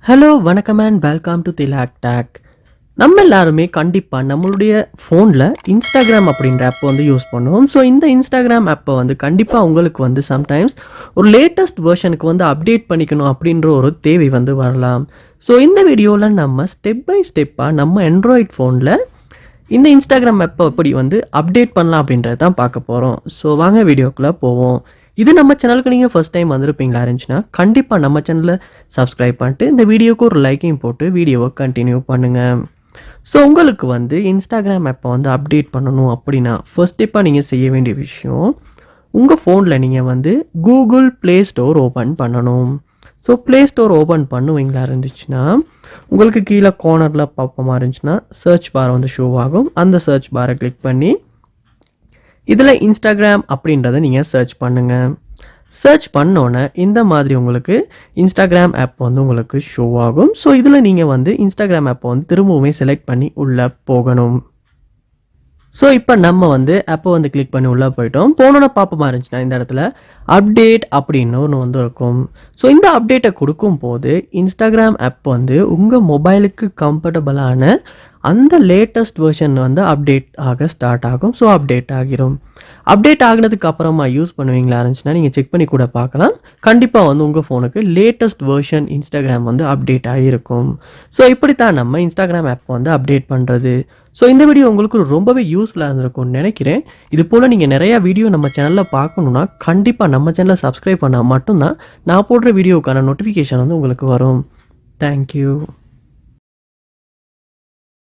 Hello வணக்கம் and welcome to ThilakTech. நம்ம எல்லாருமே கண்டிப்பாக நம்மளுடைய ஃபோனில் இன்ஸ்டாகிராம் அப்படின்ற ஆப்பை வந்து யூஸ் பண்ணுவோம். ஸோ இந்த இன்ஸ்டாகிராம் ஆப்பை வந்து கண்டிப்பாக உங்களுக்கு வந்து சம்டைம்ஸ் ஒரு லேட்டஸ்ட் வெர்ஷனுக்கு வந்து அப்டேட் பண்ணிக்கணும் அப்படின்ற ஒரு தேவை வந்து வரலாம். ஸோ இந்த வீடியோவில் நம்ம ஸ்டெப் பை ஸ்டெப்பாக நம்ம ஆண்ட்ராய்ட் ஃபோனில் இந்த இன்ஸ்டாகிராம் ஆப்பை எப்படி வந்து அப்டேட் பண்ணலாம் அப்படின்றத தான் பார்க்க போகிறோம். ஸோ வாங்க வீடியோக்குள்ளே போவோம். இது நம்ம சேனலுக்கு நீங்கள் ஃபஸ்ட் டைம் வந்திருப்பீங்களா இருந்துச்சுன்னா கண்டிப்பாக நம்ம சேனலை சப்ஸ்கிரைப் பண்ணிட்டு இந்த வீடியோக்கு ஒரு லைக்கையும் போட்டு வீடியோவை கண்டினியூ பண்ணுங்கள். ஸோ உங்களுக்கு வந்து இன்ஸ்டாகிராம் ஆப்பை வந்து அப்டேட் பண்ணணும் அப்படின்னா ஃபர்ஸ்ட் ஸ்டெப்பாக நீங்கள் செய்ய வேண்டிய விஷயம், உங்கள் ஃபோனில் நீங்கள் வந்து கூகுள் ப்ளே ஸ்டோர் ஓப்பன் பண்ணணும். ஸோ ப்ளே ஸ்டோர் ஓப்பன் பண்ணுவீங்களா இருந்துச்சுன்னா உங்களுக்கு கீழே கார்னரில் பார்ப்போமா இருந்துச்சுன்னா சர்ச் பார் வந்து ஷோ ஆகும். அந்த சர்ச் பாரை கிளிக் பண்ணி இதில் இன்ஸ்டாகிராம் அப்படின்றத நீங்கள் சர்ச் பண்ணுங்கள். சர்ச் பண்ணோன்னே இந்த மாதிரி உங்களுக்கு இன்ஸ்டாகிராம் ஆப் வந்து உங்களுக்கு ஷோ ஆகும். ஸோ இதில் நீங்கள் வந்து இன்ஸ்டாகிராம் ஆப்பை வந்து திரும்பவுமே செலக்ட் பண்ணி உள்ளே போகணும். ஸோ இப்போ நம்ம வந்து ஆப்பை வந்து கிளிக் பண்ணி உள்ளே போயிட்டோம். போனோன்னு பார்ப்போமா இருந்துச்சுன்னா இந்த இடத்துல அப்டேட் அப்படின்னு ஒன்று வந்து இருக்கும். ஸோ இந்த அப்டேட்டை கொடுக்கும் போது இன்ஸ்டாகிராம் ஆப் வந்து உங்கள் மொபைலுக்கு கம்ஃபர்டபுளான அந்த லேட்டஸ்ட் வெர்ஷன் வந்து அப்டேட் ஆக ஸ்டார்ட் ஆகும். ஸோ அப்டேட் ஆகிரும். அப்டேட் ஆகினதுக்கு அப்புறமா யூஸ் பண்ணுவீங்களா இருந்துச்சுன்னா நீங்கள் செக் பண்ணி கூட பார்க்கலாம். கண்டிப்பாக வந்து உங்கள் ஃபோனுக்கு லேட்டஸ்ட் வெர்ஷன் இன்ஸ்டாகிராம் வந்து அப்டேட் ஆகியிருக்கும். ஸோ இப்படித்தான் நம்ம இன்ஸ்டாகிராம் ஆப் வந்து அப்டேட் பண்ணுறது. ஸோ இந்த வீடியோ உங்களுக்கு ரொம்பவே யூஸ்ஃபுல்லாக இருந்திருக்கும்னு நினைக்கிறேன். இது போல் நீங்கள் நிறையா வீடியோ நம்ம சேனலில் பார்க்கணுன்னா கண்டிப்பாக நம்ம சேனலை சப்ஸ்கிரைப் பண்ணால் மட்டும்தான் நான் போடுற வீடியோக்கான நோட்டிஃபிகேஷன் வந்து உங்களுக்கு வரும். தேங்க்யூ.